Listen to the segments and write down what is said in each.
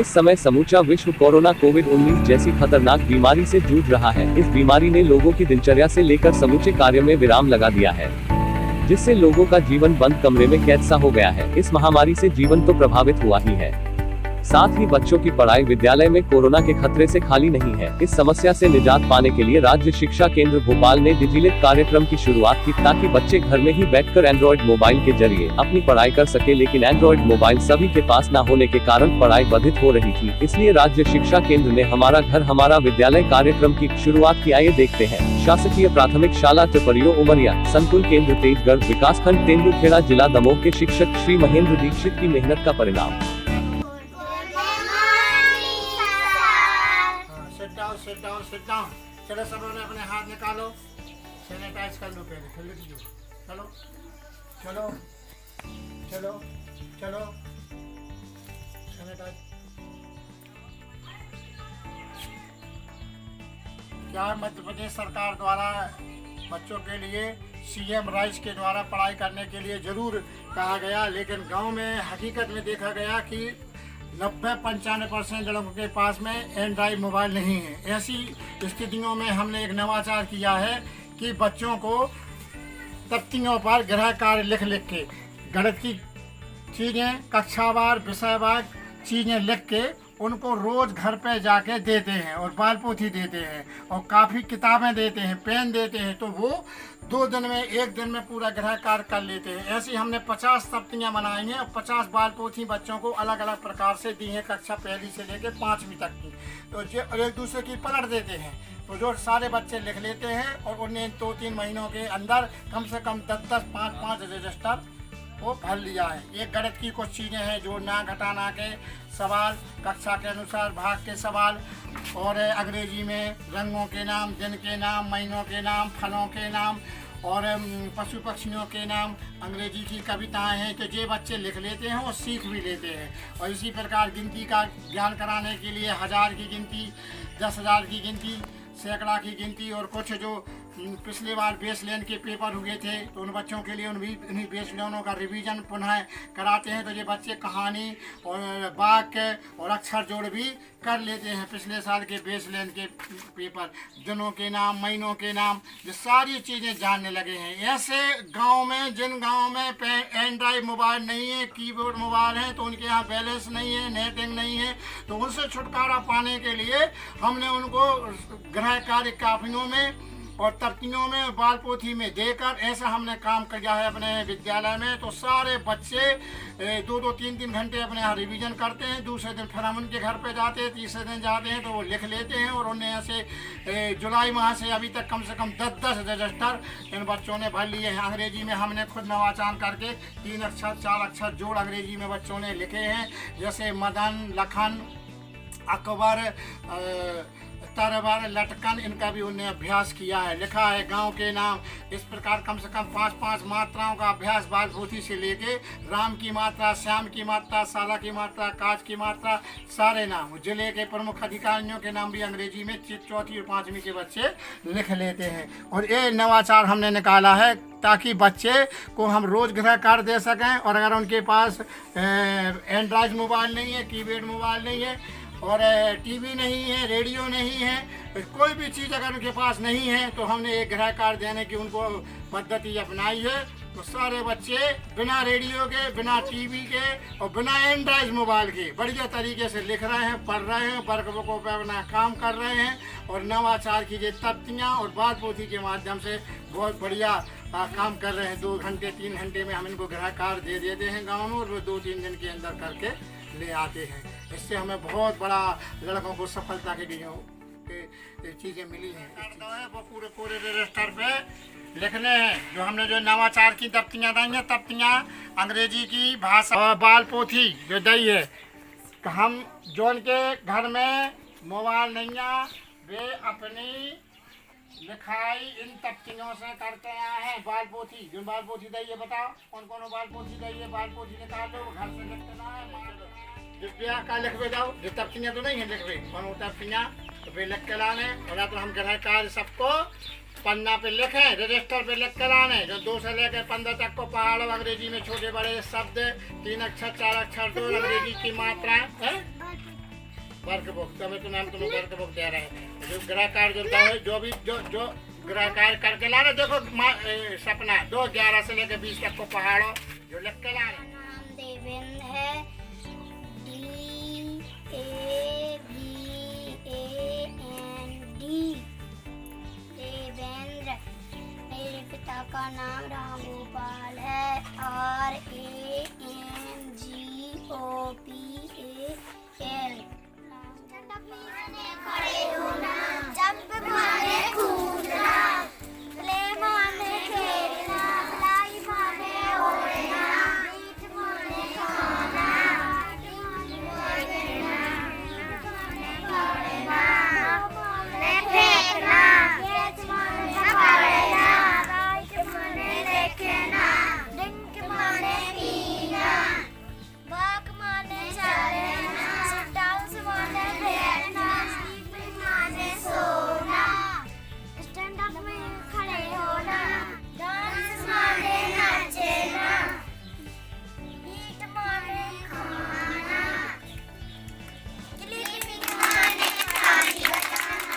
इस समय समूचा विश्व कोरोना कोविड-19 जैसी खतरनाक बीमारी से जूझ रहा है। इस बीमारी ने लोगों की दिनचर्या से लेकर समूचे कार्य में विराम लगा दिया है, जिससे लोगों का जीवन बंद कमरे में कैद सा हो गया है। इस महामारी से जीवन तो प्रभावित हुआ ही है, साथ ही बच्चों की पढ़ाई विद्यालय में कोरोना के खतरे से खाली नहीं है। इस समस्या से निजात पाने के लिए राज्य शिक्षा केंद्र भोपाल ने डिजिलेट कार्यक्रम की शुरुआत की, ताकि बच्चे घर में ही बैठकर एंड्रॉइड मोबाइल के जरिए अपनी पढ़ाई कर सके। लेकिन एंड्रॉइड मोबाइल सभी के पास न होने के कारण पढ़ाई बाधित हो रही थी। इसलिए राज्य शिक्षा केंद्र ने हमारा घर हमारा विद्यालय कार्यक्रम की शुरुआत की। आइए देखते हैं। शासकीय प्राथमिक शाला टपरियो उमरिया संकुल केंद्र तेजगढ़ विकासखंड तेंदुखेड़ा जिला दमोह के शिक्षक श्री महेंद्र दीक्षित की मेहनत का परिणाम। Sit down. चलो सब लोग अपने हाथ निकालो, सैनिटाइज कर लो पहले, फिर लिख दो। चलो चलो चलो चलो सैनिटाइज। क्या मध्य प्रदेश सरकार द्वारा बच्चों के लिए सीएम राइज के द्वारा पढ़ाई करने के लिए जरूर कहा गया, लेकिन गांव में हकीकत में देखा गया कि 90-95% लोगों के पास में एंड्रॉइड मोबाइल नहीं है। ऐसी स्थितियों में हमने एक नवाचार किया है कि बच्चों को तख्तियों पर गृह कार्य लिख के गणित की चीज़ें, कक्षावार विषयवार चीज़ें लिख के उनको रोज़ घर पे जाके देते हैं और बाल पोथी देते हैं और काफ़ी किताबें देते हैं, पेन देते हैं, तो वो 2 दिन में 1 दिन में पूरा गृह कार्य कर लेते हैं। ऐसी हमने 50 तख्तियाँ बनाई हैं और 50 बाल पोथी बच्चों को अलग अलग प्रकार से दी हैं, कक्षा 1 से लेकर 5वीं तक की। तो जो एक दूसरे की पलट देते हैं, तो जो सारे बच्चे लिख लेते हैं और उन्हें 2-3 महीनों के अंदर कम से कम 10-10, 5-5 रजिस्टर वो भर लिया है। एक गणित की कुछ चीज़ें हैं, जोड़ना घटाना के सवाल, कक्षा के अनुसार भाग के सवाल, और अंग्रेजी में रंगों के नाम, दिन के नाम, महीनों के नाम, फलों के नाम और पशु पक्षियों के नाम। अंग्रेजी की कविताएं हैं कि जो बच्चे लिख लेते हैं और सीख भी लेते हैं। और इसी प्रकार गिनती का ज्ञान कराने के लिए 1000 की गिनती, 10,000 की गिनती, सैकड़ा की गिनती, और कुछ जो पिछले बार बेस लाइन के पेपर हुए थे तो उन बच्चों के लिए उन्हीं बेस लाइनों का रिवीजन पुनः कराते हैं। तो ये बच्चे कहानी और वाक्य और अक्षर जोड़ भी कर लेते हैं। पिछले साल के बेस लाइन के पेपर, दिनों के नाम, महीनों के नाम, ये सारी चीज़ें जानने लगे हैं। ऐसे गांव में, जिन गांव में एंड्रॉइड मोबाइल नहीं है, कीबोर्ड मोबाइल है, तो उनके यहाँ बैलेंस नहीं है, नेटिंग नहीं है, तो उनसे छुटकारा पाने के लिए हमने उनको गृह कार्य कापियों में और तख्तियों में, बाल पोथी में देकर ऐसा हमने काम किया है अपने विद्यालय में। तो सारे बच्चे 2-2, 3-3 घंटे अपने यहाँ रिवीजन करते हैं। दूसरे दिन फिर हम उनके घर पे जाते हैं, तीसरे दिन जाते हैं तो वो लिख लेते हैं। और उन्हें ऐसे जुलाई माह से अभी तक कम से कम 10-10 रजिस्टर इन बच्चों ने भर लिए हैं। अंग्रेजी में हमने खुद नवाचार करके 3 अक्षर 4 अक्षर जोड़ अंग्रेजी में बच्चों ने लिखे हैं, जैसे मदन, लखन, अकबर, तरबर, लटकन, इनका भी उन्हें अभ्यास किया है। लिखा है गांव के नाम। इस प्रकार कम से कम 5-5 मात्राओं का अभ्यास बाल पोथी से लेके राम की मात्रा, श्याम की मात्रा, साला की मात्रा, काज की मात्रा, सारे नाम। जिले के प्रमुख अधिकारियों के नाम भी अंग्रेजी में 4वीं और 5वीं के बच्चे लिख लेते हैं। और ये नवाचार हमने निकाला है ताकि बच्चे को हम रोज़ गृह कार्य दे सकें। और अगर उनके पास एंड्रॉइड मोबाइल नहीं है, कीपैड मोबाइल नहीं है और टीवी नहीं है, रेडियो नहीं है, कोई भी चीज़ अगर उनके पास नहीं है, तो हमने एक गृह कार्य देने की उनको पद्धति अपनाई है। तो सारे बच्चे बिना रेडियो के, बिना टीवी के और बिना एंड्रॉइड मोबाइल के बढ़िया तरीके से लिख रहे हैं, पढ़ रहे हैं, वर्क बुकों पर अपना काम कर रहे हैं। और नवाचार की जो तख्तियाँ और बाल पोथी के माध्यम से बहुत बढ़िया काम कर रहे हैं। 2 घंटे 3 घंटे में हम इनको गृह कार्य दे देते हैं गाँव में, और वो 2-3 दिन के अंदर करके ले आते हैं। इससे हमें बहुत बड़ा लड़कों को सफलता की चीज़ें मिली हैं। वो पूरे रजिस्टर पे लिखने हैं। जो हमने जो नवाचार की तख्तियाँ दी हैं, तख्तियाँ अंग्रेजी की भाषा और बाल पोथी जो दी है, तो हम जो उनके घर में मोबाइल नहीं है, वे अपनी लिखाई इन तख्तियों से करते आए हैं। बाल पोथी, जो बाल पोथी दी है, बताओ कौन कौन बाल पोथी दी है? बाल पोथी निकाल दो, घर से लिखते ना है। दिव्या का लिखवे जाओ, जो तख्तियाँ तो नहीं है लिखवे, कौन होता तख्तियाँ तो वे लिख के लाने। और तो हम गृह कार्य सबको पन्ना पे लिखें, रजिस्टर पे लिख कर आने। जो 2 से लेकर 15 तक को पहाड़ों अंग्रेजी में छोटे बड़े शब्द, 3 अक्षर 4 अक्षर, 2 अंग्रेजी की मात्राएं, वर्क बुक तो हमें तो नाम तुम्हें वर्क बुक दे रहे हैं। जो गृह कार्य जो है जो भी जो गृह कार्य करके ला रहे देखो सपना 2/11 से लेकर 20 तक को पहाड़ों जो लिख के ला रहे। नाम देवेंद्र है, DAVEND देवेंद्र। मेरे पिता का नाम रामगोपाल है, RAMGOPAL। खड़े होना, जंप मारे कूदना, प्ले माने खेलना, लाई माने ओढ़ना, मीट माने खाना, माने फेंकना, कैच माने पकड़ना, राइट माने देखना, ड्रिंक माने पीना, वॉक माने चलना, सिट डाउन माने बैठना, स्लीपिंग माने सोना, स्टैंड अप में खड़े होना, डांस माने नाचना, ईट माने खाना, क्लिपिंग माने कहानी बताना,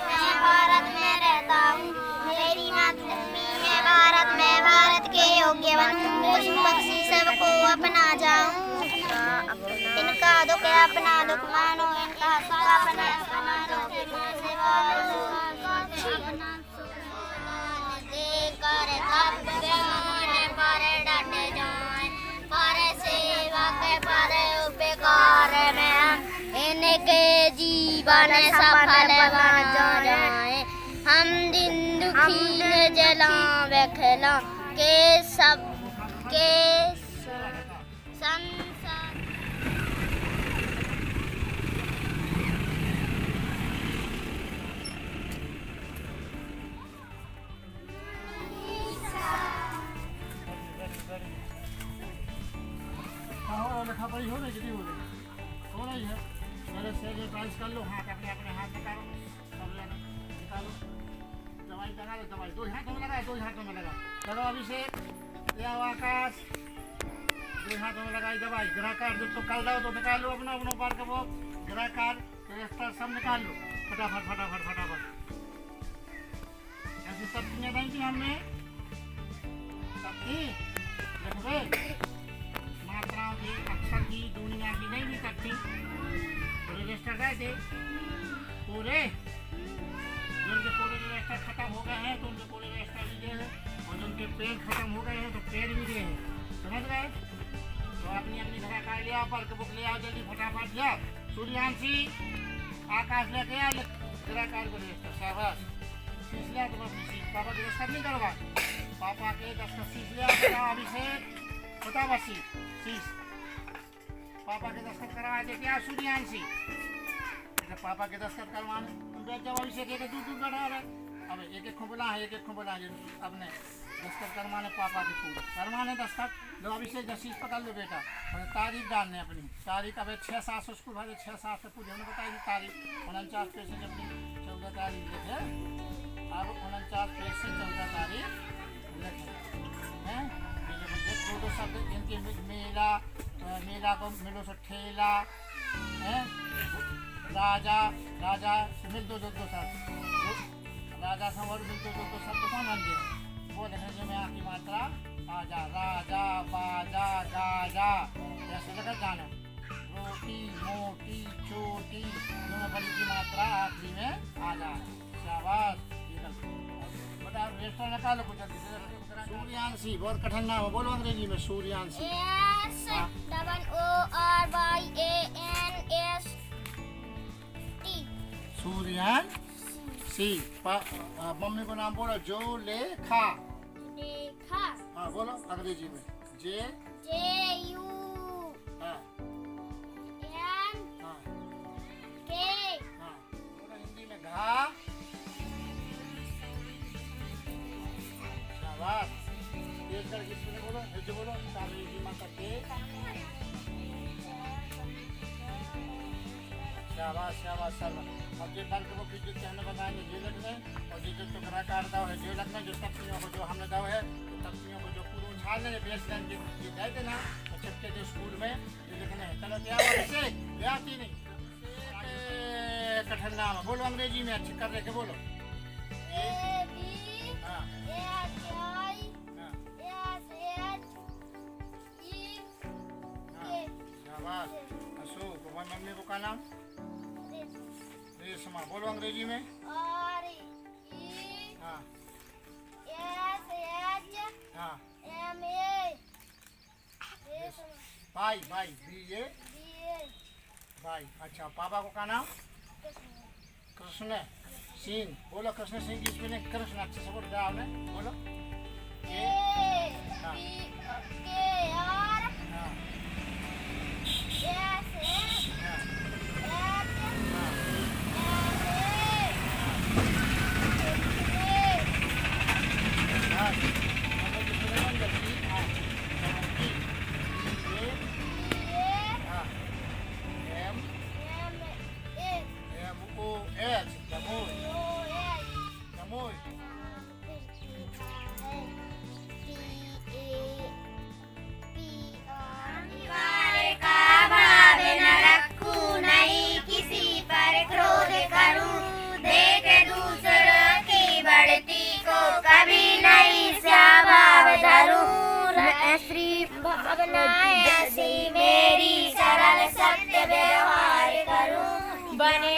मैं भारत में रहता हूँ, मेरी मातृभूमि है भारत, मैं भारत के योग्य बनूं, पशु पक्षी सबको अपना जाऊं, इनका दुख अपना दुख मानो, इनका सुख अपना सुख मानो, सेवा देकर कर्तव्य पर डट जाएं, पर सेवा के पर उपकार में इनके जीवन सफल बन जाए। हम दिन दुखी न जला बखला के सबके संसार। लिखा पढ़ी हो रही कितनी हो रही है। मेरे से एक्सरसाइज कर लो, हाथ अपने अपने हाथ निकालो, सब जाना निकालो, दवाई लगा लो, दवाई 2 हाथों में लगा, 2 हाथों में लगा, चलो अभिषेक या आकाश 2 हाथों में लगाई दवाई। गृह कार्य तो कल जाओ तो निकाल लो अपना अपना पार कबो गृह कार्य सब निकाल लो फटाफट फटाफट फटाफट। ऐसी सब्जियाँ दी थी हमने, सब्जी लिख गए मात्राओं की अक्षर की दुनिया की नहीं भी सकती, रजिस्टर गए थे पूरे, जिनके पूरे रजिस्टर खत्म हो गए हैं तो उनके पूरे रजिस्टर भी दे हैं, और जिनके पेड़ खत्म हो गए हैं तो पेड़ भी दे हैं, समझ गए। तो अपनी अपनी घर का लिया, वर्क बुक ले आओ जल्दी फटाफट लिया। सूर्यांशी आकाश लेके आ, जरा कार्य को रजिस्टर शाबाश, शीश लिया तो बस पापा के दस्तखत नहीं करवा, पापा के दस्तखत शीश लिया, अभिषेक बता बस शीश पापा के दस्तखत करवा दे क्या सूर्यांशी, पापा के दस्तखत करवाने बैठ जाओ। अभिषेक एक दूर दूर बैठा है, अब एक एक खुबला है, एक एक खुबला है, अपने दस्तखत करवाने पापा के पूरे करवाने दस्तखत लो। अभिषेक शीश पकड़ लो बेटा, और तारीख डालने अपनी तारीख, अब 6-7 स्कूल भाई 6-7 से पूछे हमने बताई तारीख 49 पेज से अपनी 14 तारीख लिखे, अब 49 पेज से 14 तारीख लिखे हैं। दो शब्द इनके मेला, मेला को मिलो से ठेला है, राजा राजा से मिल दो शब्द, राजा से और मिल दो शब्द कौन बन गए वो लिखने जो में आखिरी मात्रा आजा, राजा बाजा गाजा ऐसे लगा जाना, रोटी मोटी छोटी दोनों बड़ी की मात्रा आखिरी में आ जाए, शाबाश। बता रजिस्टर निकालो कुछ जल्दी से। सूर्यांशी बहुत कठिन नाम है, बोलो अंग्रेजी में सूर्यांशी। सूर्यांशी। मम्मी को नाम बोलो जो लेखा, हाँ बोलो अंग्रेजी में JU हिंदी में घा, शाबाश। तेज करके सुने बोलो, ऐसे बोलो काली माता के, शाबाश शाबाश शाबाश। अब जो फल को फिर जो हमने बताया जो लगना है, और जो तो ग्रह कार्ड दाव है जो लगना, जो तख्तियों को जो हमने दाव है तो तख्तियों को जो पूरा उछाल लेने बेस लाइन जो गए थे ना, तो बच्चे के जो स्कूल में ये लिखने हैं। चलो क्या हुआ बच्चे, ये आती नहीं कठिन नाम है, बोलो अंग्रेजी में अच्छे कर के बोलो। हाँ शाबाश। अशोक, तुम्हारी मम्मी को का नाम? रेशमा, बोलो अंग्रेजी में। हाँ हाँ भाई भाई BA भाई। अच्छा, पापा को का नाम? कृष्ण सिंह, बोलो कृष्ण सिंह की स्पेलिंग कृष्ण अच्छे से बोलो आपने, बोलो। हाँ भावनाएं ऐसी मेरी सरल सत्य व्यवहार करूं, बने